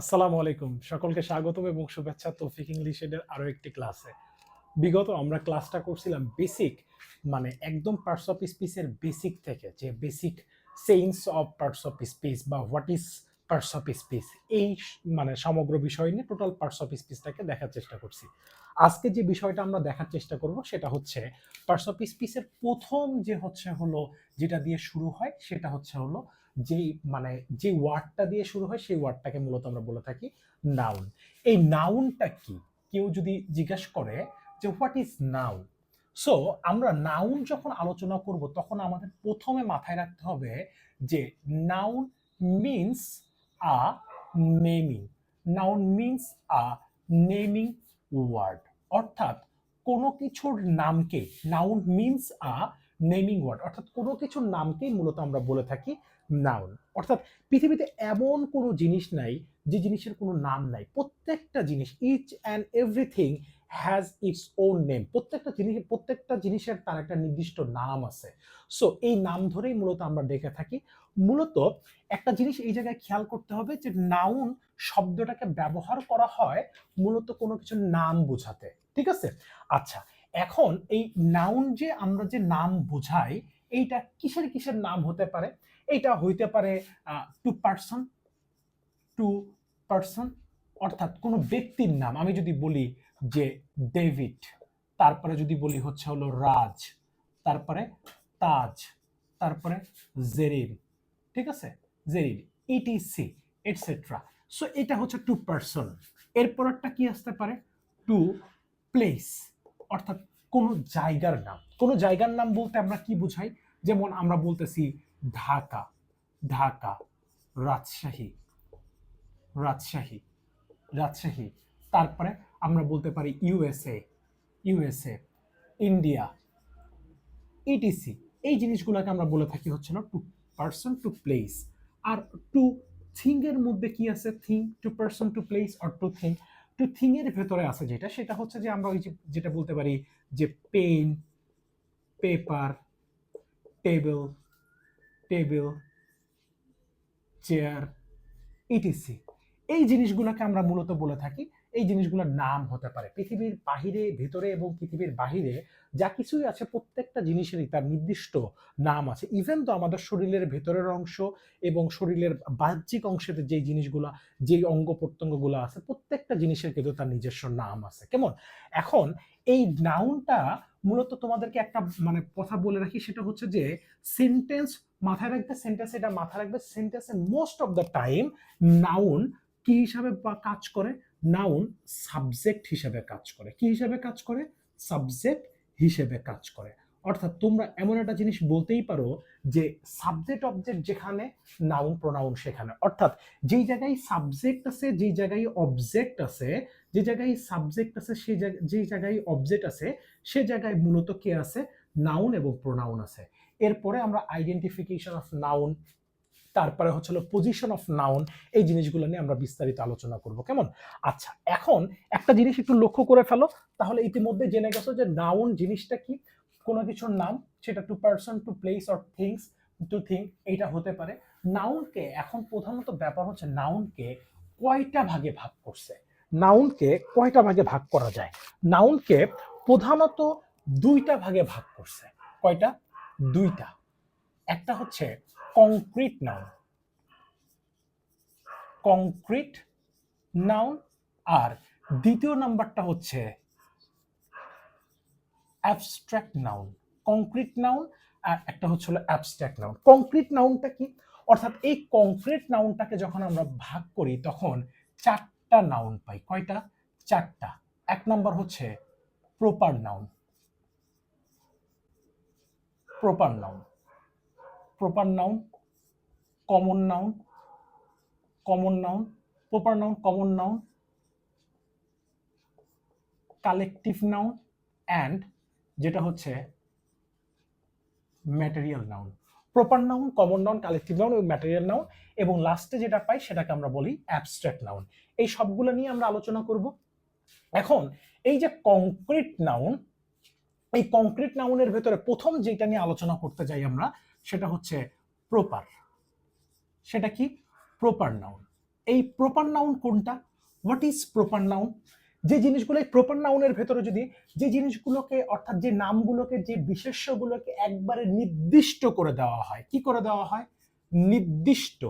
আসসালামু আলাইকুম, সকলকে স্বাগতম এবং শুভেচ্ছা তৌফিক ইংলিশ এর আরো একটি ক্লাসে। বিগত আমরা ক্লাসটা করছিলাম বেসিক, মানে একদম পার্টস অফ স্পিচের বেসিক থেকে, যে basic sense of parts of speech বা what is parts of speech, এই মানে সমগ্র বিষয় নিয়ে টোটাল পার্টস অফ স্পিচটাকে দেখার চেষ্টা করছি। আজকে যে বিষয়টা আমরা দেখার চেষ্টা করব সেটা হচ্ছে পার্টস অফ স্পিচের প্রথম যে হলো যেটা দিয়ে শুরু হয় সেটা হলো যেই মানে যে ওয়ার্ডটা দিয়ে শুরু হয় সেই ওয়ার্ডটাকে মূলত আমরা বলে থাকি নাউন। এই নাউনটা কি, কেউ যদি জিজ্ঞাসা করে যে হোয়াট ইজ নাউন, সো আমরা নাউন যখন আলোচনা করব তখন আমাদের প্রথমে মাথায় রাখতে হবে যে noun means a naming. Noun means a naming word, অর্থাৎ কোনো কিছুর নামকে, noun means a naming word, অর্থাৎ কোনো কিছুর নামকেই মূলত আমরা বলে থাকি নাউন। অর্থাৎ পৃথিবীতে এমন কোনো জিনিস নাই যে জিনিসের কোনো নাম নাই। প্রত্যেকটা জিনিস, each and everything has its own name. প্রত্যেকটা জিনিসের তার একটা নির্দিষ্ট নাম আছে। সো এই নাম ধরেই মূলত আমরা দেখে থাকি। মূলত একটা জিনিস এই জায়গায় খেয়াল করতে হবে যে নাউন শব্দটাকে ব্যবহার করা হয় মূলত কোনো কিছুর নাম বোঝাতে। ঠিক আছে? আচ্ছা, এখন এই নাউন যে আমরা যে নাম বোঝাই, এইটা কিসের কিসের নাম হতে পারে? এইটা হইতে পারে টু পারসন, টু পারসন, অর্থাৎ কোনো ব্যক্তির নাম। আমি যদি বলি যে ডেভিড, তারপরে যদি বলি হলো রাজ, তারপরে তাজ, তারপরে জেরিন, ঠিক আছে, জেরিন, ইটিসি এটসেট্রা। সো এটা হচ্ছে টু পারসন। এরপরটা কি আসতে পারে? টু প্লেস, অর্থাৎ কোনো জায়গার নাম। কোনো জায়গার নাম বলতে আমরা কি বুঝাই? যেমন আমরা বলতেছি ঢাকা, ঢাকা, রাজশাহী, রাজশাহী, রাজশাহী। তারপরে আমরা বলতে পারি ইউএসএ, ইউএসএ, ইন্ডিয়া, ইটিসি। এই জিনিসগুলোকে আমরা বলে থাকি না টু পারসন, টু প্লেস। আর টু থিং এর মধ্যে কি আছে? Thing, to person, to place or to thing. To thing এর ভেতরে আছে যেটা, সেটা হচ্ছে যে আমরা ওই যেটা বলতে পারি যে pen, paper, table, table, chair, etc. এই জিনিসগুলোকে আমরা মূলত বলে থাকি, এই জিনিসগুলোর নাম হতে পারে। পৃথিবীর বাহিরে, ভিতরে এবং পৃথিবীর বাহিরে যা কিছুই আছে প্রত্যেকটা জিনিসেরই তার নির্দিষ্ট নাম আছে। ইভেন তো আমাদের শরীরের ভেতরের অংশ এবং শরীরের বাহ্যিক অংশের যে জিনিসগুলা, যে অঙ্গ প্রত্যঙ্গগুলো আছে, প্রত্যেকটা জিনিসের কিন্তু তার নিজস্ব নাম আছে। কেমন? এখন এই নাউনটা মূলত তোমাদেরকে একটা মানে কথা বলে রাখি, সেটা হচ্ছে যে সেন্টেন্স মাথায় রাখবে, সেন্টেন্স এটা মাথায় রাখবে, সেন্টেন্সে most of the time noun কি হিসাবে কাজ করে? নাউন সাবজেক্ট হিসেবে কাজ করে। কি হিসেবে কাজ করে? সাবজেক্ট হিসেবে কাজ করে। অর্থাৎ তোমরা এমন একটা জিনিস বলতেই পারো যে সাবজেক্ট অবজেক্ট যেখানে, নাউন প্রোনাউন সেখানে। অর্থাৎ যেই জায়গায় সাবজেক্ট আছে, যেই জায়গায় অবজেক্ট আছে, যে জায়গায় সাবজেক্ট আছে, সেই জায়গায় যেই জায়গায় অবজেক্ট আছে, সে জায়গায় মূলত কে আছে? নাউন এবং প্রোনাউন আছে। এরপরে আমরা আইডেন্টিফিকেশন অফ নাউন, তারপরে হলো পজিশন অফ নাউন, এই জিনিসগুলো নিয়ে আমরা বিস্তারিত আলোচনা করব। কেমন? আচ্ছা, এখন একটা জিনিস একটু লক্ষ্য করে ফেলো, তাহলে ইতিমধ্যে জেনে গেছো যে নাউন জিনিসটা কি। কোনো কিছুর নাম, সেটা to person, to place or things, to thing, এইটা হতে পারে। নাউনকে এখন প্রধানত ব্যাপার হচ্ছে নাউনকে কয়টা ভাগে ভাগ করছে। নাউনকে কয়টা ভাগে ভাগ করা যায়? নাউনকে প্রধানত দুইটা ভাগে ভাগ করছে। কয়টা? দুইটা। একটা হচ্ছে কংক্রিট নাউন, কংক্রিট নাউন, আর দ্বিতীয় নাম্বারটা হচ্ছে অ্যাবস্ট্রাক্ট নাউন। কংক্রিট নাউন আর একটা হলো অ্যাবস্ট্রাক্ট নাউন। কংক্রিট নাউনটা কি? অর্থাৎ এই কংক্রিট নাউনটাকে যখন আমরা ভাগ করি তখন চারটা নাউন পাই। কয়টা? চারটা। এক নাম্বার হচ্ছে proper noun, proper noun, proper noun, common noun, common noun, proper noun, common noun, collective noun, and যেটা হচ্ছে material noun. Proper noun, common noun, collective noun এবং ম্যাটেরিয়াল নাউন, এবং লাস্টে যেটা পাই সেটাকে আমরা বলি অ্যাবস্ট্রাক্ট নাউন। এই সবগুলো নিয়ে আমরা আলোচনা করব। এখন এই যে কংক্রিট নাউন, এই কংক্রিট নাউনের ভেতরে প্রথম যেটা নিয়ে আলোচনা করতে যাই আমরা, সেটা হচ্ছে প্রপার। সেটা কি? Proper noun. এই প্রপার নাউন কোনটা? What is proper noun? যে জিনিসগুলো এই প্রপার নাউনের ভেতরে যদি যে জিনিসগুলোকে অর্থাৎ যে নামগুলোকে যে বিশেষ্যগুলোকে একবারে নির্দিষ্ট করে দেওয়া হয়, কি করে দেওয়া হয়? নির্দিষ্ট,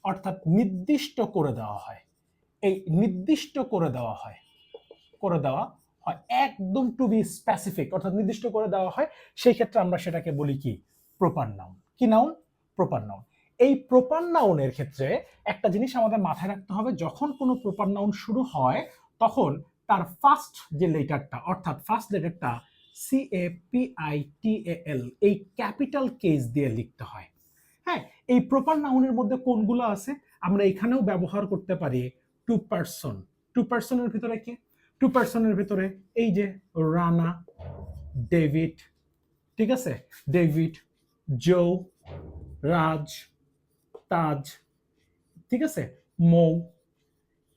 অর্থাৎ নির্দিষ্ট করে দেওয়া হয়। এই নির্দিষ্ট করে দেওয়া হয়, করে দেওয়া হয় একদম টু বি স্পেসিফিক, অর্থাৎ নির্দিষ্ট করে দেওয়া হয়, সেই ক্ষেত্রে আমরা সেটাকে বলি কি? Proper noun. কি নাউন? Proper noun. এই প্রপার নাউনের ক্ষেত্রে একটা জিনিস আমাদের মাথায় রাখতে হবে, যখন কোনো প্রপার নাউন শুরু হয় তখন তার ফার্স্ট যে লেটারটা, অর্থাৎ ফার্স্ট লেটারটা CAPITAL এই ক্যাপিটাল কেস দিয়ে লিখতে হয়। হ্যাঁ, এই প্রপার নাউনের মধ্যে কোনগুলো আছে? আমরা এখানেও ব্যবহার করতে পারি টু পারসন। টু পারসনের ভিতরে কি? টু পারসনের ভিতরে এই যে রানা, ডেভিড, ঠিক আছে, ডেভিড, জো, রাজ, তাজ, ঠিক আছে, মৌ,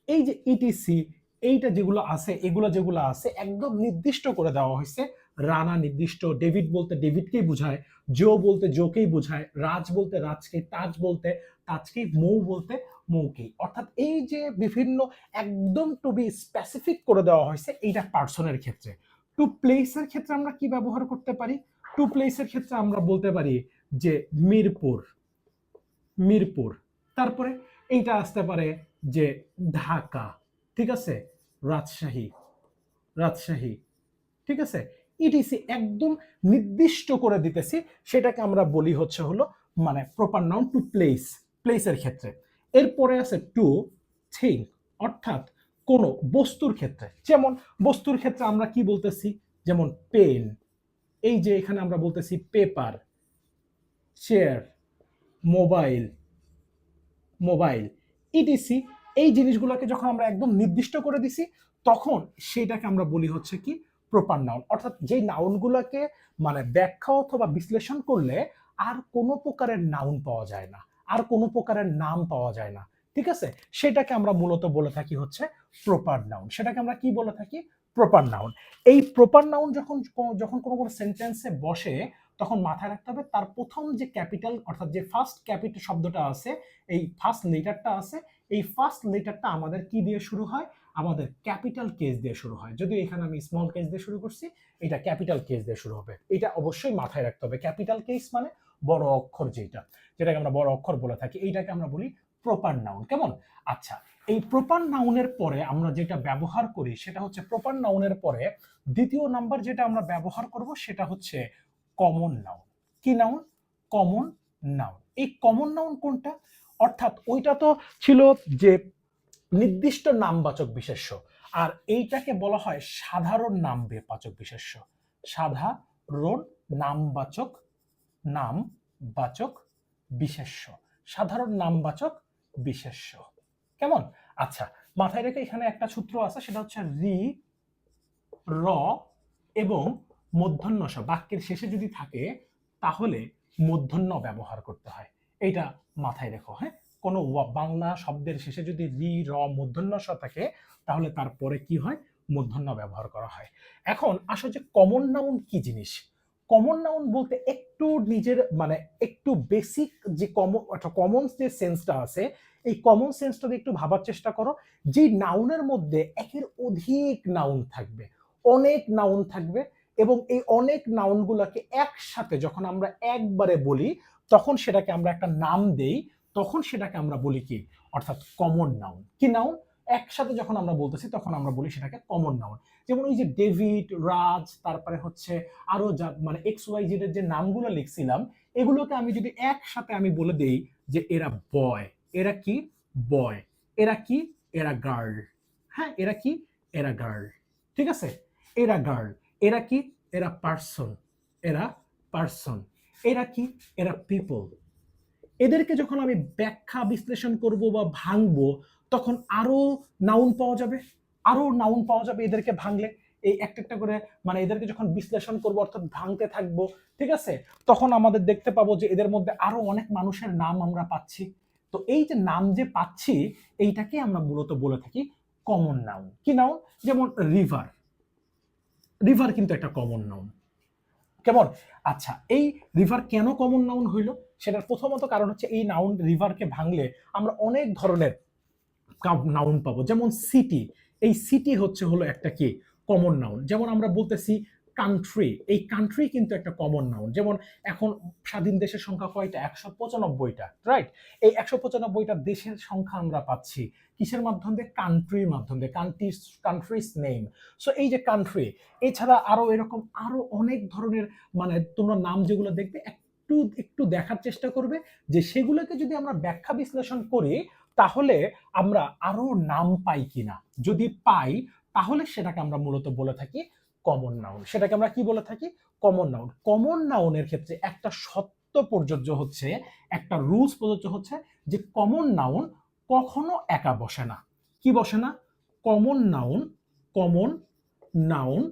এই যে ইটিসি, এইটা যেগুলো আছে, এগুলো যেগুলো আছে একদম নির্দিষ্ট করে দেওয়া হয়েছে। রানা নির্দিষ্ট, ডেভিড বলতে ডেভিডকেই বোঝায়, জো বলতে জোকেই বোঝায়, রাজ বলতে রাজকে, তাজ বলতে তাজকেই, মৌ বলতে মৌকেই। অর্থাৎ এই যে বিভিন্ন একদম টু বি স্পেসিফিক করে দেওয়া হয়েছে, এইটা পার্সনের ক্ষেত্রে। টু প্লেসের ক্ষেত্রে আমরা কি ব্যবহার করতে পারি? টু প্লেসের ক্ষেত্রে আমরা বলতে পারি যে মিরপুর, মিরপুর। তারপরে এইটা আসতে পারে যে ঢাকা, ঠিক আছে, রাজশাহী, রাজশাহী, ঠিক আছে, ইটিসি একদম নির্দিষ্ট করে দিতেছি, সেটাকে আমরা বলি হচ্ছে হলো মানে প্রপার নাউন টু প্লেস, প্লেসের ক্ষেত্রে। এরপরে আছে টু থিং, অর্থাৎ কোন বস্তুর ক্ষেত্রে। যেমন বস্তুর ক্ষেত্রে আমরা কি বলতেছি? যেমন পেন, এই যে এখানে আমরা বলতেছি paper, chair, mobile, mobile, etc. এই জিনিসগুলোকে যখন আমরা একদম নির্দিষ্ট করে দিছি তখন সেটাকে আমরা বলি হচ্ছে কি? Proper noun. অর্থাৎ যেই নাউনগুলোকে মানে ব্যাখ্যা অথবা বিশ্লেষণ করলে আর কোনো প্রকারের নাউন পাওয়া যায় না, আর কোনো প্রকারের নাম পাওয়া যায় না, ঠিক আছে, সেটাকে আমরা মূলত বলে থাকি হচ্ছে প্রপার নাউন। সেটাকে আমরা কি বলে থাকি? Proper noun. এই প্রপার নাউন যখন যখন কোনো কোনো সেন্টেন্সে বসে তখন মাথায় রাখতে হবে তার প্রথম যে ক্যাপিটাল, অর্থাৎ যে ফার্স্ট ক্যাপিটাল শব্দটা আছে, এই ফার্স্ট লেটারটা আছে, এই ফার্স্ট লেটারটা আমাদের কি দিয়ে শুরু হয়? আমাদের ক্যাপিটাল কেস দিয়ে শুরু হয়। যদিও এখানে আমি স্মল কেস দিয়ে শুরু করছি, এটা ক্যাপিটাল কেস দিয়ে শুরু হবে। এটা অবশ্যই মাথায় রাখতে হবে। ক্যাপিটাল কেস মানে বড় অক্ষর, যেটাকে আমরা বড় অক্ষর বলে থাকি, এইটাকে আমরা বলি প্রপার নাউন। কেমন? আচ্ছা, এই প্রপার নাউনের পরে আমরা যেটা ব্যবহার করি সেটা হচ্ছে, প্রপার নাউনের পরে দ্বিতীয় নাম্বার যেটা আমরা ব্যবহার করব সেটা হচ্ছে কমন নাউন। কি নাউন? Common noun. এই কমন নাউন কোনটা? অর্থাৎ ওইটা তো ছিল যে নির্দিষ্ট নামবাচক বিশেষ্য, আর এইটাকে বলা হয় সাধারণ নামবাচক বিশেষ্য। সাধারণ নামবাচক, নামবাচক বিশেষ্য, সাধারণ নামবাচক বিশেষ্য। কেমন? আচ্ছা, মাথায় রেখে এখানে একটা সূত্র আছে, সেটা হচ্ছে রি, র এবং মূর্ধন্য ষ বাক্যের শেষে যদি থাকে তাহলে মূর্ধন্য ব্যবহার করতে হয়। এইটা মাথায় রেখো। হ্যাঁ, কোনো বাংলা শব্দের শেষে যদি রি, র, মূর্ধন্য ষ থাকে তাহলে তারপরে কি হয়? মূর্ধন্য ব্যবহার করা হয়। এখন আসো যে কমন নাউন কি জিনিস। কমন নাউন বলতে একটু নিজের মানে একটু বেসিক যে কমন যে সেন্সটা আছে, এই কমন সেন্সটা দিয়ে একটু ভাবার চেষ্টা করো। যে নাউনের মধ্যে একের অধিক নাউন থাকবে, অনেক নাউন থাকবে, এবং এই অনেক নাউনগুলোকে একসাথে যখন আমরা একবারে বলি তখন সেটাকে আমরা একটা নাম দেই, তখন সেটাকে আমরা বলি কি? অর্থাৎ কমন নাউন। কি নাউন? একসাথে যখন আমরা বলতেছি তখন আমরা বলি সেটাকে কমন নাউন। যেমন ওই যে ডেভিড, রাজ, তারপরে হচ্ছে আরো যা মানে এক্স ওয়াই জেড এর যে নামগুলো লিখছিলাম, এগুলোকে আমি যদি একসাথে আমি বলে দেই যে এরা বয়, এরা কি? বয়। এরা কি? এরা গার্ল। হ্যাঁ, এরা কি? এরা গার্ল। ঠিক আছে, এরা গার্ল। এরা কি? এরা পার্সন। এরা পার্সন। এরা কি? এরা পিপল। এদেরকে যখন আমি ব্যাখ্যা বিশ্লেষণ করব বা ভাঙবো তখন আরো নাউন পাওয়া যাবে, আরো নাউন পাওয়া যাবে এদেরকে ভাঙলে। এই একটা একটা করে মানে এদেরকে যখন বিশ্লেষণ করব অর্থাৎ ভাঙতে থাকবো, ঠিক আছে, তখন আমাদের দেখতে পাবো যে এদের মধ্যে আরো অনেক মানুষের নাম আমরা পাচ্ছি। তো এই যে নাম যে পাচ্ছি এইটাকে আমরা মূলত বলে থাকি কমন নাউন। কি নাউন? যেমন রিভার, রিভার কিন্তু একটা কমন নাউন। কেমন? আচ্ছা, এই রিভার কেন কমন নাউন হইল? সেটার প্রথমত কারণ হচ্ছে এই নাউন রিভারকে ভাঙলে আমরা অনেক ধরনের নাউন পাবো। যেমন সিটি, এই সিটি হচ্ছে হলো একটা কি কমন নাউন। যেমন আমরা বলতেছি কান্ট্রি, এই কান্ট্রি কিন্তু একটা কমন নাউন। যেমন এখন স্বাধীন দেশের সংখ্যা কয়টা? 195টা, রাইট? এই 195টা দেশের সংখ্যা আমরা পাচ্ছি কিসের মাধ্যমে? কান্ট্রির মাধ্যমে, কান্ট্রিজ নেম। সো এই যে কান্ট্রি, এছাড়া আরো এরকম আরো অনেক ধরনের মানে তোমরা নাম যেগুলো দেখবে একটু একটু দেখার চেষ্টা করবে যে সেগুলোকে যদি আমরা ব্যাখ্যা বিশ্লেষণ করি তাহলে আমরা আরো নাম পাই কিনা। যদি পাই তাহলে সেটাকে আমরা মূলত বলে থাকি কমন নাউন। সেটাকে আমরা কি বলে থাকি? Common noun. কমন নাউনের ক্ষেত্রে একটা সত্য প্রযোজ্য হচ্ছে, একটা রুলস প্রযোজ্য হচ্ছে যে কমন নাউন কখনো একা বসে না। কি বসে না? কমন নাউন, কমন নাউন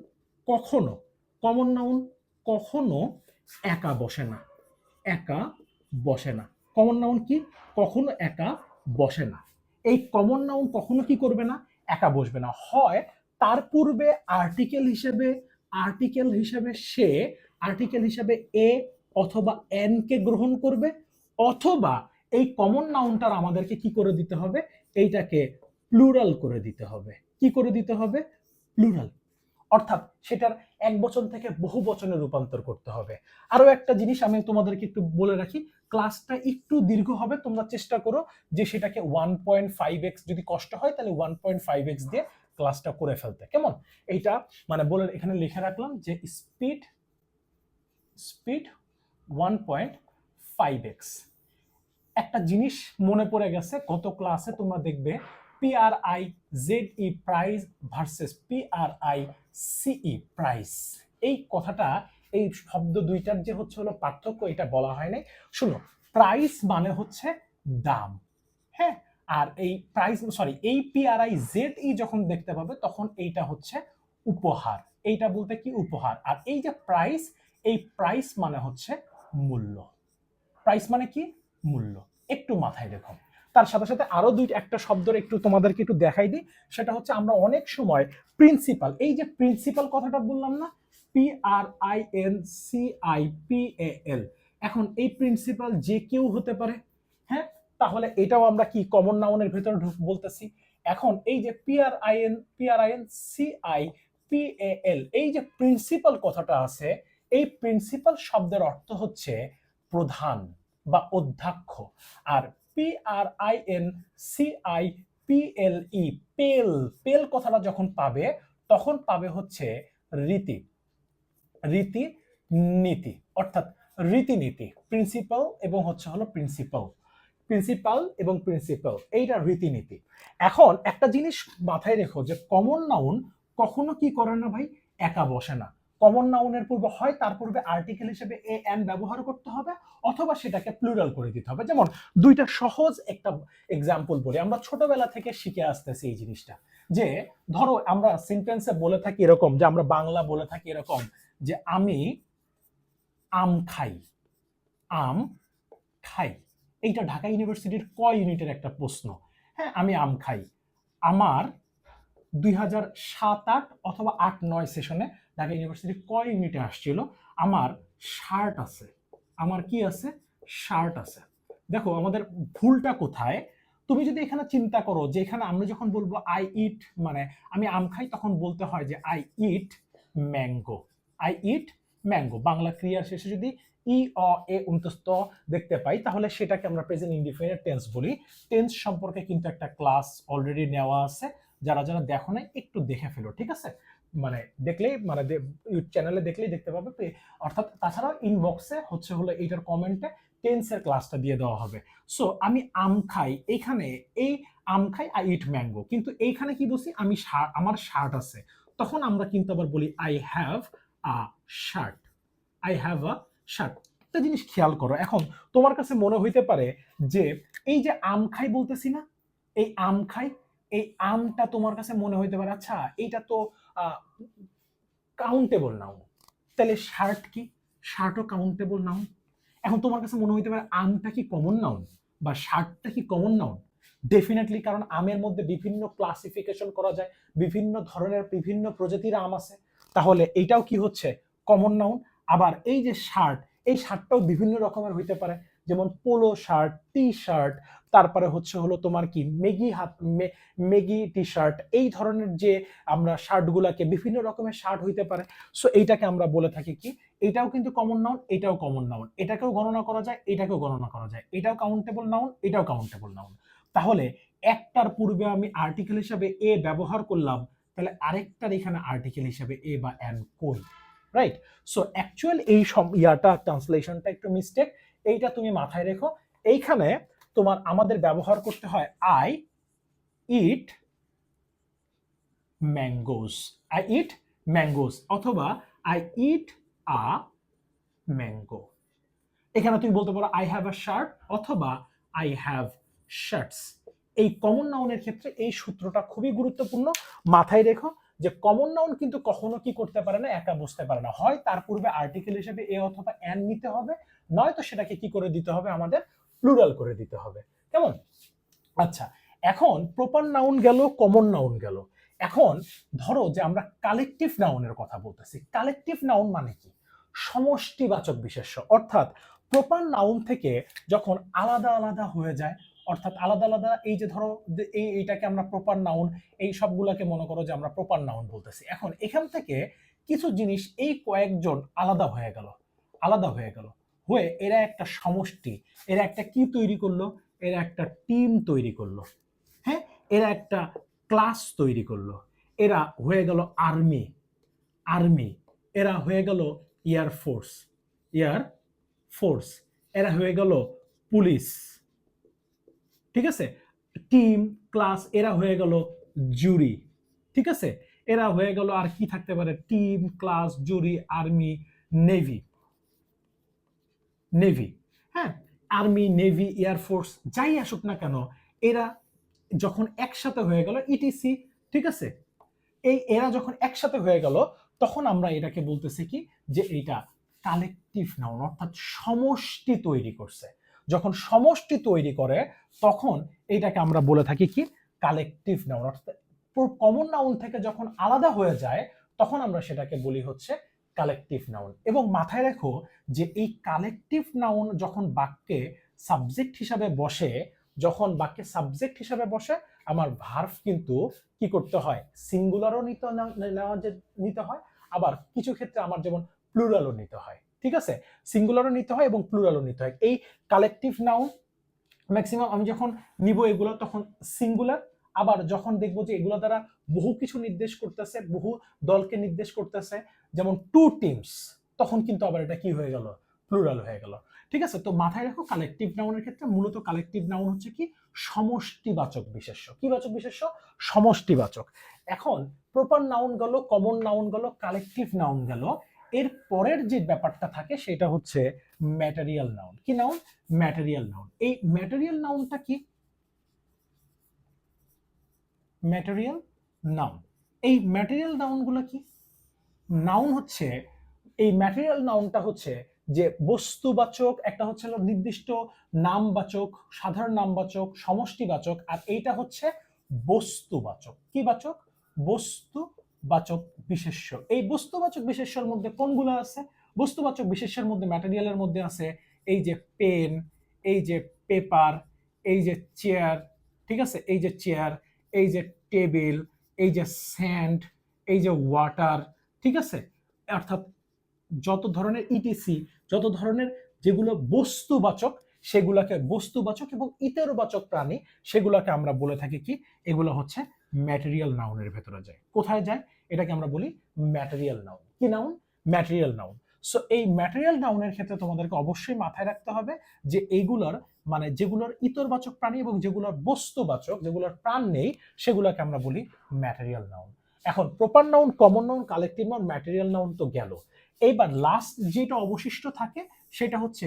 কখনো, কমন নাউন কখনো একা বসে না, একা বসে না। কমন নাউন কি? কখনো একা বসে না। এই কমন নাউন কখনো কি করবে না? একা বসবে না। হয় তার পূর্বে আর্টিকেল হিসেবে সে আর্টিকেল হিসেবে এ অথবা এন কে গ্রহণ করবে, অথবা এই কমন নাউনটার আমাদেরকে কি করে দিতে হবে? এইটাকে প্লুরাল করে দিতে হবে। কি করে দিতে হবে? প্লুরাল। অর্থাৎ সেটার এক বচন থেকে বহু বচনে রূপান্তর করতে হবে। আরো একটা জিনিস আমি তোমাদেরকে একটু বলে রাখি, ক্লাসটা একটু দীর্ঘ হবে, তোমরা চেষ্টা করো যে সেটাকে 1.5x, যদি কষ্ট হয় তাহলে 1.5x দিয়ে ক্লাসটা করে ফেলতে, কেমন? এইটা মানে বলে এখানে লিখে রাখলাম যে স্পিড স্পিড 1.5x। একটা জিনিস মনে পড়ে গেছে, গত ক্লাসে তোমরা দেখবে PRIZE price versus PRICE price. এই কথাটা, এই শব্দ দুইটার যে হচ্ছে হলো পার্থক্য, এটা বলা হয় নাই। শুনো, প্রাইস মানে হচ্ছে দাম, হ্যাঁ, আর এই প্রাইস সরি এই PRIZE যখন দেখতে পাবে তখন এইটা হচ্ছে উপহার। এইটা বলতে কি? উপহার। আর এই যে প্রাইস, এই প্রাইস মানে হচ্ছে মূল্য। প্রাইস মানে কি? মূল্য। একটু মাথায় রেখো। তার সাথে সাথে আরো একটা শব্দের একটু তোমাদেরকে একটু দেখাই দিই। সেটা হচ্ছে আমরা অনেক সময় প্রিন্সিপাল, এই যে প্রিন্সিপাল কথাটা বললাম না, PRINCIPAL, এখন এই প্রিন্সিপাল যে কেউ হতে পারে, হ্যাঁ? তাহলে এটাও আমরা কি কমন নাউনের ভেতরে বলতেছি। এখন এই যে PRINCIPAL, এই যে প্রিন্সিপাল কথাটা আছে, এই প্রিন্সিপাল শব্দের অর্থ হচ্ছে প্রধান বা অধ্যক্ষ। আর PRINCIPLE, পেল, পেল কথাটা যখন পাবে তখন পাবে হচ্ছে রীতি, রীতি নীতি, অর্থাৎ রীতিনীতি। প্রিন্সিপাল এবং হচ্ছে হলো প্রিন্সিপাল, প্রিন্সিপাল এবং প্রিন্সিপাল, এইটা রীতিনীতি। এখন একটা জিনিস মাথায় রেখো যে কমন নাউন কখনো কি করে না ভাই? একা বসে না। কমন নাউনের পূর্বে হয় তার পূর্বে আর্টিকেল হিসেবে এ এন ব্যবহার করতে হবে, অথবা সেটাকে প্লুরাল করে দিতে হবে। যেমন দুইটা সহজ একটা এক্সাম্পল বলি, আমরা ছোটবেলা থেকে শিখে আসতেছি এই জিনিসটা। যে ধরো আমরা সেন্টেন্সে বলে থাকি এরকম, যে আমরা বাংলা বলে থাকি এরকম যে আমি আম খাই, আম খাই। এইটা ঢাকা ইউনিভার্সিটির ক ইউনিটের একটা প্রশ্ন। হ্যাঁ, আমি আম খাই। আমার 2007-8 অথবা 8-9 সেশনে ঢাকা ইউনিভার্সিটির ক ইউনিটে আসছিল আমার শার্ট আছে। আমার কি আছে? শার্ট আছে। দেখো আমাদের ভুলটা কোথায়? তুমি যদি এখানে চিন্তা করো যে এখানে আমরা যখন বলবো আই ইট, মানে আমি আম খাই, তখন বলতে হয় যে I eat mango, I eat mango. Bangla ক্রিয়ার শেষে যদি ই অ এ উন্তস্ত দেখতে পাই তাহলে সেটাকে আমরা প্রেজেন্ট ইনডিফিনিট টেন্স বলি। টেন্স সম্পর্কে কিন্তু একটা ক্লাস অলরেডি নেওয়া আছে, যারা যারা দেখো নাই একটু দেখে ফেলো, ঠিক আছে? মানে দেখলেই মানে চ্যানেলে দেখলেই দেখতে পাবে। অর্থাৎ তাছাড়াও ইনবক্সে হচ্ছে হলো এইটার কমেন্টে টেন্সের ক্লাসটা দিয়ে দেওয়া হবে। সো আমি আম খাই, এইখানে এই আম খাই আই ইট ম্যাঙ্গো, কিন্তু এইখানে কি বলছি? আমি আমার শার্ট আছে, তখন আমরা কিন্তু আবার বলি I have a shirt, I have a shirt. একটা জিনিস খেয়াল করো, এখন তোমার কাছে মনে হইতে পারে যে এই যে আম খাই বলতেছি না, এই আম খাই, এই আমটা তোমার কাছে মনে হইতে পারে আচ্ছা এইটা তো কাউন্টেবল নাউন, তাহলে শার্ট কি? শার্টও কাউন্টেবল নাউন। এখন তোমার কাছে মনে হইতে পারে আমটা কি কমন নাউন বা শার্টটা কি কমন নাউন? ডেফিনেটলি, কারণ আমের মধ্যে বিভিন্ন ক্লাসিফিকেশন করা যায়, বিভিন্ন ধরনের বিভিন্ন প্রজাতির আম আছে, তাহলে এইটাও কি হচ্ছে? Common noun. আবার এই যে শার্ট, এই শার্টটাও বিভিন্ন রকমের হইতে পারে, যেমন পোলো শার্ট, টি শার্ট, তারপরে হচ্ছে হলো তোমার কি মেগি টি শার্ট, এই ধরনের যে আমরা শার্টগুলোকে, বিভিন্ন রকমের শার্ট হইতে পারে, সো এইটাকে আমরা বলে থাকি কি, এটাও কিন্তু কমন নাউন, এটাও কমন নাউন, এটাকেও গণনা করা যায়, এটাকেও গণনা করা যায়, এটাও কাউন্টেবল নাউন, এটাও কাউন্টেবল নাউন। তাহলে একটার পূর্বে আমি আর্টিকেল হিসাবে এ ব্যবহার করলাম, তাহলে আরেকটার এখানে আর্টিকেল হিসাবে এ বা এন কই, রাইট? সো অ্যাকচুয়াল এই ইয়াটা ট্রান্সলেশনটা একটু মিস্টেক, এইটা তুমি মাথায় রেখো। এইখানে তোমার আমাদের ব্যবহার করতে হয় I eat mangoes, I eat mangoes, অথবা আই ইট আ ম্যাঙ্গো। এখানে তুমি বলতে পারো আই হ্যাভ আ শার্ট অথবা আই হ্যাভ শার্টস। এই কমন নাউনের ক্ষেত্রে এই সূত্রটা খুবই গুরুত্বপূর্ণ, মাথায় রেখো যে কমন নাউন কিন্তু কখনো কি করতে পারে না, একা বসতে পারে না, হয় তার পূর্বে আর্টিকেল হিসেবে এ অথবা এন নিতে হবে, নয়তো সেটাকে কি করে দিতে হবে, আমাদের প্লুরাল করে দিতে হবে, কেমন? আচ্ছা, এখন প্রপার নাউন গেল, কমন নাউন গেল, এখন ধরো যে আমরা কালেকটিভ নাউনের কথা বলতেছি। কালেকটিভ নাউন মানে কি? সমষ্টিবাচক বিশেষ্য, অর্থাৎ প্রপার নাউন থেকে যখন আলাদা আলাদা হয়ে যায়, অর্থাৎ আলাদা আলাদা, এই যে ধরো এইটাকে আমরা প্রপার নাউন, এই সবগুলোকে মনে করো যে আমরা প্রপার নাউন বলতেছি। এখন এখান থেকে কিছু জিনিস এই কয়েকজন আলাদা হয়ে গেল, আলাদা হয়ে গেল, হয়ে এরা একটা সমষ্টি, এরা একটা কি তৈরি করলো, এরা একটা টিম তৈরি করলো, হ্যাঁ, এরা একটা ক্লাস তৈরি করলো, এরা হয়ে গেল আর্মি, আর্মি, এরা হয়ে গেল এয়ারফোর্স, এয়ার ফোর্স, এরা হয়ে গেল পুলিশ, ঠিক আছে, টিম, ক্লাস, এরা হয়ে গেল জুরি, ঠিক আছে, এরা হয়ে গেল আর কি থাকতে পারে, টিম, ক্লাস, জুরি, আর্মি, নেভি, নেভি, হ্যাঁ, আর্মি, নেভি, এয়ারফোর্স, যাই আসুক না কেন, এরা যখন একসাথে হয়ে গেল ইটিসি, ঠিক আছে, এই এরা যখন একসাথে হয়ে গেল, তখন আমরা এটাকে বলতেছি কি, যে এইটা কালেকটিভ নাউন, অর্থাৎ সমষ্টি তৈরি করছে। যখন সমষ্টি তৈরি করে তখন এটাকে আমরা বলে থাকি কি, কালেকটিভ নাউন। অর্থাৎ কমন নাউন থেকে যখন আলাদা হয়ে যায় তখন আমরা সেটাকে বলি হচ্ছে কালেকটিভ নাউন। এবং মাথায় রাখো যে এই কালেকটিভ নাউন যখন বাক্যে সাবজেক্ট হিসাবে বসে, যখন বাক্যে সাবজেক্ট হিসাবে বসে, আমার ভার্ব কিন্তু কি করতে হয়, সিঙ্গুলারও নিতে হয়, আবার কিছু ক্ষেত্রে আমার যেমন প্লুরালও নিতে হয়, ঠিক আছে, সিঙ্গুলারও নিতে হয় এবং প্লুরালও নিতে হয়। এই কালেকটিভ নাউন ম্যাক্সিমাম আমি যখন নিব এগুলো তখন সিঙ্গুলার, আবার যখন দেখবো যে এগুলো দ্বারা বহু কিছু নির্দেশ করতেছে, বহু দলকে নির্দেশ করতেছে, যেমন টু টিমস, তখন কিন্তু আবার এটা কি হয়ে গেল, প্লুরাল হয়ে গেল, ঠিক আছে। তো মাথায় রাখো কালেকটিভ নাউনের ক্ষেত্রে মূলত কালেকটিভ নাউন হচ্ছে কি, সমষ্টিবাচক বিশেষ্য। কি বাচক বিশেষ্য? সমষ্টিবাচক। এখন প্রপার নাউন গেল, কমন নাউন গেল, কালেকটিভ নাউন গেল, এর পরের যে ব্যাপারটা থাকে সেটা হচ্ছে ম্যাটেরিয়াল নাউন। কি নাউন? Material noun. এই ম্যাটেরিয়াল নাউনটা কি? ম্যাটেরিয়াল নাউন, এই ম্যাটেরিয়াল নাউনগুলো কি? নাউন হচ্ছে, এই ম্যাটেরিয়াল নাউনটা হচ্ছে যে বস্তুবাচক, একটা হচ্ছে নির্দিষ্ট নামবাচক, সাধারণ নামবাচক, সমষ্টিবাচক, আর এইটা হচ্ছে বস্তুবাচক। কি বাচক? বস্তুবাচক বিশেষ্য। এই বস্তুবাচক বিশেষ্যের মধ্যে কোনগুলো আছে? বস্তুবাচক বিশেষ্যের মধ্যে ম্যাটেরিয়ালের মধ্যে আছে এই যে পেন, এই যে পেপার, এই যে চেয়ার, ঠিক আছে, এই যে চেয়ার, এই যে টেবিল, এই যে স্যান্ড, এই যে ওয়াটার, ঠিক আছে, অর্থাৎ যত ধরনের ইটিসি, যত ধরনের যেগুলো বস্তুবাচক, সেগুলোকে বস্তুবাচক, এবং ইতরবাচক প্রাণী সেগুলোকে আমরা বলে থাকি কি, এগুলো হচ্ছে ম্যাটেরিয়াল নাউনের ভেতরে যায়। কোথায় যায়? এটাকে আমরা বলি ম্যাটেরিয়াল নাউন। কি নাউন? Material noun. সো এই ম্যাটেরিয়াল নাউনের ক্ষেত্রে তোমাদেরকে অবশ্যই মাথায় রাখতে হবে যে এইগুলোর মানে যেগুলোর ইতরবাচক প্রাণী এবং যেগুলোর বস্তুবাচক, যেগুলোর প্রাণ নেই, সেগুলোকে আমরা বলি ম্যাটেরিয়াল নাউন। এখন proper noun, common noun, collective noun, material noun তো গেল। এইবার লাস্ট যেটা অবশিষ্ট থাকে সেটা হচ্ছে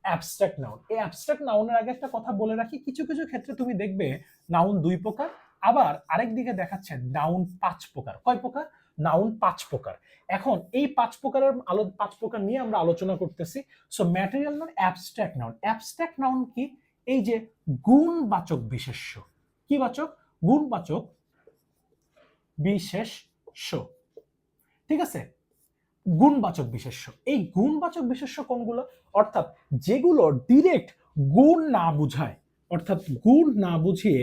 অ্যাবস্ট্রাক্ট নাউন। এই অ্যাবস্ট্রাক্ট নাউনের আগে একটা কথা বলে রাখি, কিছু কিছু ক্ষেত্রে তুমি দেখবে নাউন 2 প্রকার, আবার আরেক দিকে দেখাচ্ছে নাউন 5 প্রকার। কয় প্রকার? নাউন 5 প্রকার। এখন এই 5 প্রকারের 5 প্রকার নিয়ে আমরা আলোচনা করতেছি। So material noun, abstract noun. Abstract noun কি? এই যে গুণবাচক বিশেষ্য। কি বাচক? গুণবাচক বিশেষ্য, ঠিক আছে, গুণবাচক বিশেষ্য। এই গুণবাচক বিশেষ্য কোনগুলো? অর্থাৎ যেগুলো ডিরেক্ট গুণ না বুঝায়, অর্থাৎ গুণ না বুঝিয়ে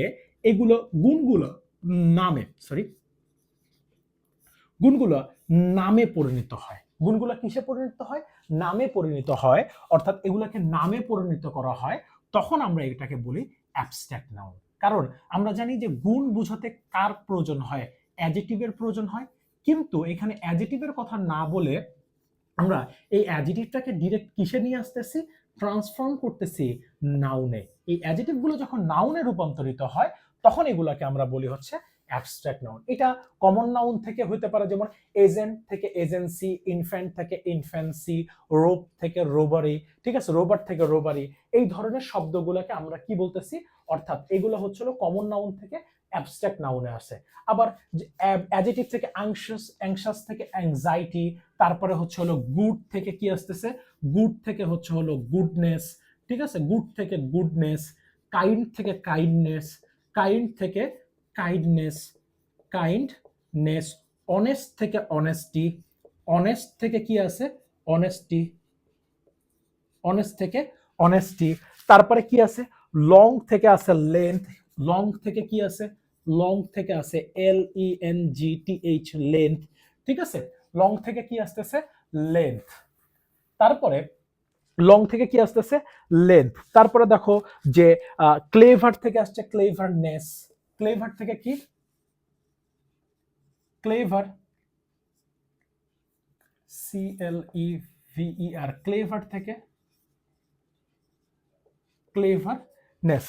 এগুলো গুণগুলো নামে গুণগুলো নামে পরিণত হয়। গুণগুলো কিসে পরিণত হয়? নামে পরিণত হয়। অর্থাৎ এগুলোকে নামে পরিণত করা হয়, তখন আমরা এটাকে বলি অ্যাবস্ট্রাক্ট নাউন। কারণ আমরা জানি যে গুণ বোঝাতে কার প্রয়োজন হয়? অ্যাডজেক্টিভের প্রয়োজন হয়। কিন্তু এখানে অ্যাডজেক্টিভের কথা না বলে আমরা এই অ্যাডজেক্টিভটাকে ডিরেক্ট কিসে নিয়ে আসতেছি? ট্রান্সফর্ম করতেছি নাউনে। এই অ্যাডজেক্টিভগুলো যখন নাউনে রূপান্তরিত হয় তখন এগুলোকে আমরা বলি হচ্ছে অ্যাবস্ট্রাক্ট নাউন। এটা কমন নাউন থেকে হতে পারে, যেমন এজেন্ট থেকে এজেন্সি, ইনফ্যান্ট থেকে ইনফ্যান্সি, রোব থেকে রোবারি, ঠিক আছে, রোবট থেকে রোবারি, এই ধরনের শব্দগুলোকে আমরা কি বলতেছি? অর্থাৎ এগুলো হচ্ছিল কমন নাউন থেকে অ্যাবস্ট্রাক্ট নাউনে আসে। আবার অ্যাডজেক্টিভ থেকে অ্যাংশাস, অ্যাংশাস থেকে অ্যাংজাইটি, তারপরে হচ্ছে হলো গুড থেকে কি আসতেছে? গুড থেকে হচ্ছে হলো গুডনেস, ঠিক আছে, গুড থেকে গুডনেস, কাইন্ড থেকে কাইন্ডনেস, কাইন্ড থেকে কাইন্ডনেস, কাইন্ডনেস, অনেস্ট থেকে অনেস্টি, অনেস্ট থেকে কি আছে? অনেস্টি, অনেস্ট থেকে অনেস্টি, তারপরে কি আছে? লং থেকে আছে লেন্থ, লং থেকে কি আছে? লং থেকে আছে LENGTH, লেন্থ, ঠিক আছে, লং থেকে কি আসতেছে? লেন্থ। তারপরে লং থেকে কি আসতেছে? লেন্থ। তারপরে দেখো যে ক্লেভার থেকে আসছে ক্লেভারনেস, ক্লেভার থেকে কি? ক্লেভার, CLEVER, ক্লেভার থেকে ক্লেভারনেস,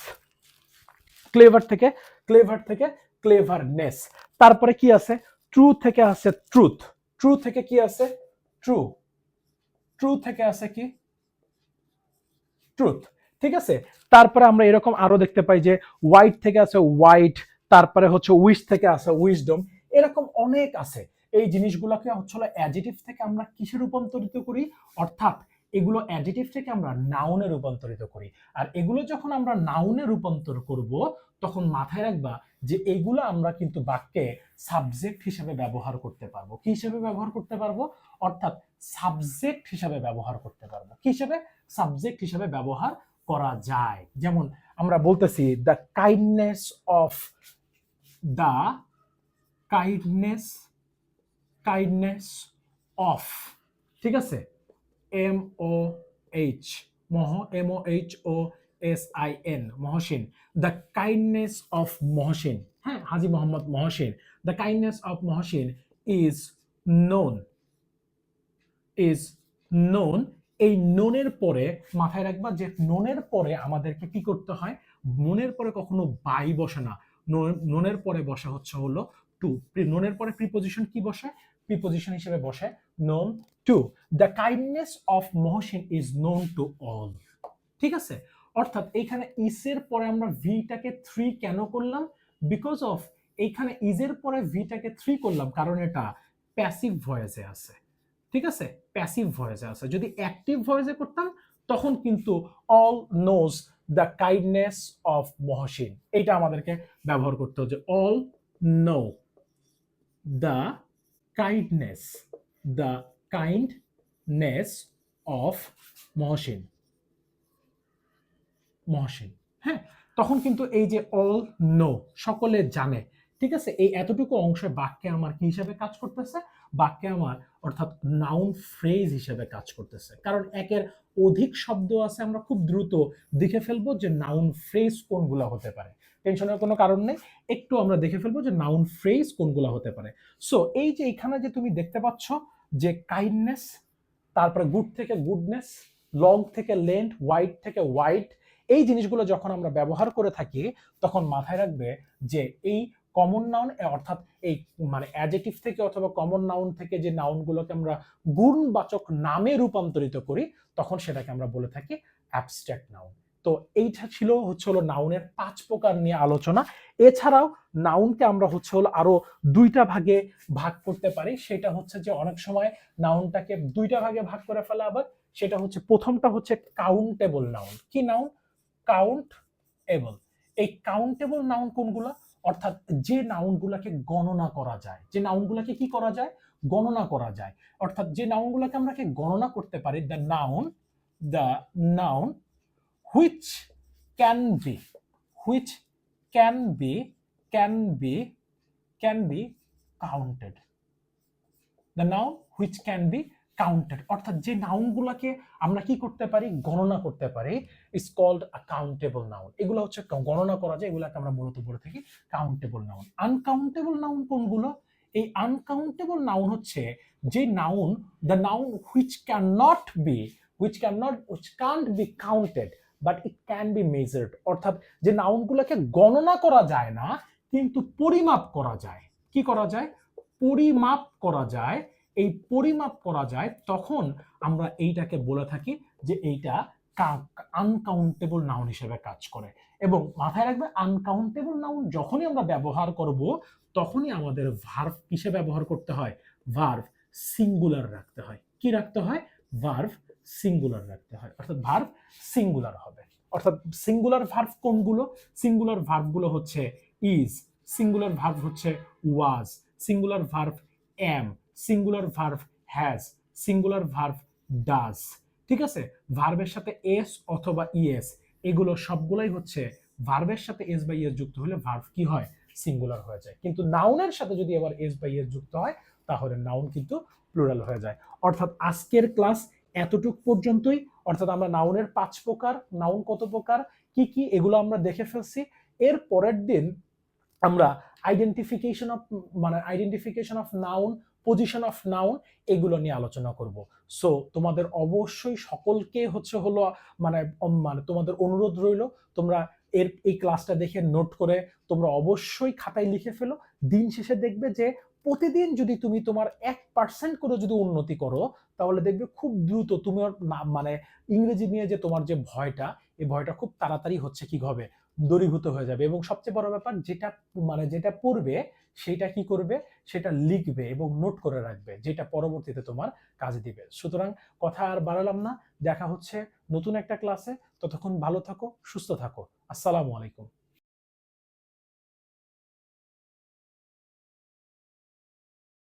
ক্লেভার থেকে ক্লেভারনেস। তারপরে কি আছে? ট্রু থেকে আছে ট্রুথ, ট্রু থেকে কি আছে? ট্রু, ট্রু থেকে আছে কি? ট্রুথ, ঠিক আছে। তারপরে আমরা এরকম আরো দেখতে পাই যে হোয়াইট থেকে আছে হোয়াইট, তারপরে হচ্ছে উইশ থেকে আছে উইজডম, এরকম অনেক আছে। এই জিনিসগুলোকে হচ্ছে অ্যাডজেক্টিভ থেকে আমরা কিসে রূপান্তরিত করি? অর্থাৎ এগুলো অ্যাডজেক্টিভ থেকে আমরা নাউনে রূপান্তরিত করি। আর এগুলো যখন আমরা নাউনে রূপান্তর করব তখন মাথায় রাখবা যে এগুলো আমরা কিন্তু বাক্যে সাবজেক্ট হিসেবে ব্যবহার করতে পারবো। কি হিসেবে ব্যবহার করতে পারবো? অর্থাৎ সাবজেক্ট হিসেবে ব্যবহার করতে পারবো। কি হিসেবে? সাবজেক্ট হিসেবে ব্যবহার করা যায়। যেমন আমরা বলতেছি the kindness of, the kindness, kindness of, ঠিক আছে, MOH, MOHOSIN, Mohsin, the kindness of Mohsin, হ্যাঁ, Haji Mohammad Mohsin, the kindness of Mohsin is known, is known. এই নোনের পরে মাথায় রাখবা যে নোনের পরে আমাদেরকে কি করতে হয়? নোনের পরে কখনো বাই বসে না, নোনের পরে বসা হচ্ছে হলো টু। নোনের পরে প্রিপজিশন কি বসে? প্রিপজিশন হিসেবে বসে known to. The kindness of Mohsin is known to all, ঠিক আছে। অর্থাৎ এইখানে ইসের পরে আমরা ভিটাকে 3 কেন করলাম? বিকজ অফ এইখানে ইজের পরে ভিটাকে 3 করলাম কারণ এটা প্যাসিভ ভয়েসে আছে, ঠিক আছে, প্যাসিভ ভয়েসে আছে। যদি অ্যাক্টিভ ভয়েসে করতাম তখন কিন্তু all knows the kindness of Mohsin, এটা আমাদেরকে ব্যবহার করতে হচ্ছে। All know the kindness, the kindness of Mohsin, Mohsin, হ্যাঁ, তখন কিন্তু এই যে অল নো, সকলে জানে, ঠিক আছে, এই এতটুকু অংশে বাক্যে আমার কি হিসাবে কাজ করতেছে? বাক্যে আমার অর্থাৎ নাউন ফ্রেজ হিসেবে কাজ করতেছে। কারণ একের অধিক শব্দ আছে, আমরা খুব দ্রুত দেখে ফেলবো যে নাউন ফ্রেজ কোনগুলো হতে পারে। টেনশনের কোনো কারণ নেই, একটু আমরা দেখে ফেলবো যে নাউন ফ্রেজ কোনগুলো হতে পারে। সো এই যে এখানে যে তুমি দেখতে পাচ্ছ যে কাইন্ডনেস, তারপরে গুড থেকে গুডনেস, লং থেকে লেন্থ, হোয়াইট থেকে হোয়াইট, এই জিনিসগুলো যখন আমরা ব্যবহার করে থাকি তখন মাথায় রাখবে যে এই কমন নাউন, অর্থাৎ এই মানে অ্যাডজেক্টিভ থেকে অথবা কমন নাউন থেকে যে নাউনগুলোকে আমরা গুণবাচক নামে রূপান্তরিত করি তখন সেটাকে আমরা বলে থাকি অ্যাবস্ট্রাক্ট নাউন। তো এইটা ছিল হচ্ছে হলো নাউনের 5 প্রকার নিয়ে আলোচনা। এছাড়াও নাউনকে আমরা হচ্ছে হলো আরো 2টা ভাগে ভাগ করতে পারি। সেটা হচ্ছে যে অনেক সময় নাউনটাকে 2টা ভাগে ভাগ করে ফেলা, আবার সেটা হচ্ছে প্রথমটা হচ্ছে কাউন্টেবল নাউন। কি নাউন? কাউন্টেবল। এই কাউন্টেবল নাউন কোনগুলা? অর্থাৎ যে নাউনগুলোকে গণনা করা যায়, যে নাউনগুলোকে কি করা যায়? গণনা করা যায়। অর্থাৎ যে নাউনগুলোকে আমরা গণনা করতে পারি, the noun which can be, which can be can be can be counted, the noun which can be counted, অর্থাৎ যে নাউনগুলোকে আমরা কি করতে পারি, গণনা করতে পারি, is called a countable noun. এগুলো হচ্ছে গণনা করা যায়, এগুলোকে আমরা মূলত বলে থাকি কাউন্টেবল নাউন। আনকাউন্টেবল নাউন কোনগুলো? এই আনকাউন্টেবল নাউন হচ্ছে যে noun, the noun which can not be, which can't be counted but it can be measured, অর্থাৎ যে নাউনগুলোকে গণনা করা যায় না কিন্তু পরিমাপ করা যায়। কি করা যায়? পরিমাপ করা যায়। এই পরিমাপ করা যায়, তখন আমরা এইটাকে বলে থাকি যে এইটা আনকাউন্টেবল নাউন হিসেবে কাজ করে। এবং মাথায় রাখবে, আনকাউন্টেবল নাউন যখনই আমরা ব্যবহার করব তখনই আমাদের ভার্ব কিসে ব্যবহার করতে হয়? ভার্ব সিঙ্গুলার রাখতে হয়। কি রাখতে হয়? ভার্ব সিঙ্গুলার রাখতে হয়, অর্থাৎ ভার্ব সিঙ্গুলার হবে। অর্থাৎ সিঙ্গুলার ভার্ব কোনগুলো? সিঙ্গুলার ভার্বগুলো হচ্ছে ইজ, সিঙ্গুলার ভার্ব হচ্ছে was, singular verb am, singular verb has, singular verb does. ঠিক আছে? ভার্বের সাথে এস অথবা ইএস, এগুলো সবগুলাই হচ্ছে ভার্বের সাথে এস বা ইএস যুক্ত হলে ভার্ব কি হয়? সিঙ্গুলার হয়ে যায়। কিন্তু নাউনের সাথে যদি আবার এস বা ইএস যুক্ত হয় তাহলে নাউন কিন্তু প্লুরাল হয়ে যায়। অর্থাৎ আজকের ক্লাস এতটুক পর্যন্তই। অর্থাৎ আমরা নাউনের 5 প্রকার, নাউন কত প্রকার, কি কি, এগুলো আমরা দেখে ফেলছি। এর পরের দিন আমরা identification of noun, position of noun, এগুলো নিয়ে আলোচনা করব। সো তোমাদের অবশ্যই সকলকে হলো মানে মানে তোমাদের অনুরোধ রইল, তোমরা এই ক্লাসটা দেখে নোট করে তোমরা অবশ্যই খাতায় লিখে ফেলো। দিন শেষে দেখবে যে প্রতিদিন যদি তুমি তোমার 1% করে যদি উন্নতি করো তাহলে দেখবে খুব দ্রুত তুমি মানে ইংরেজি নিয়ে যে তোমার যে ভয়টা, এই ভয়টা খুব তাড়াতাড়ি হচ্ছে কি হবে, দূরীভূত হয়ে যাবে। এবং সবচেয়ে বড় ব্যাপার, যেটা পড়বে সেটা কি করবে, সেটা লিখবে এবং নোট করে রাখবে, যেটা পরবর্তীতে তোমার কাজে দিবে। সুতরাং কথা আর বাড়ালাম না, দেখা হচ্ছে নতুন একটা ক্লাসে। ততক্ষণ ভালো থাকো, সুস্থ থাকো। আসসালামু আলাইকুম।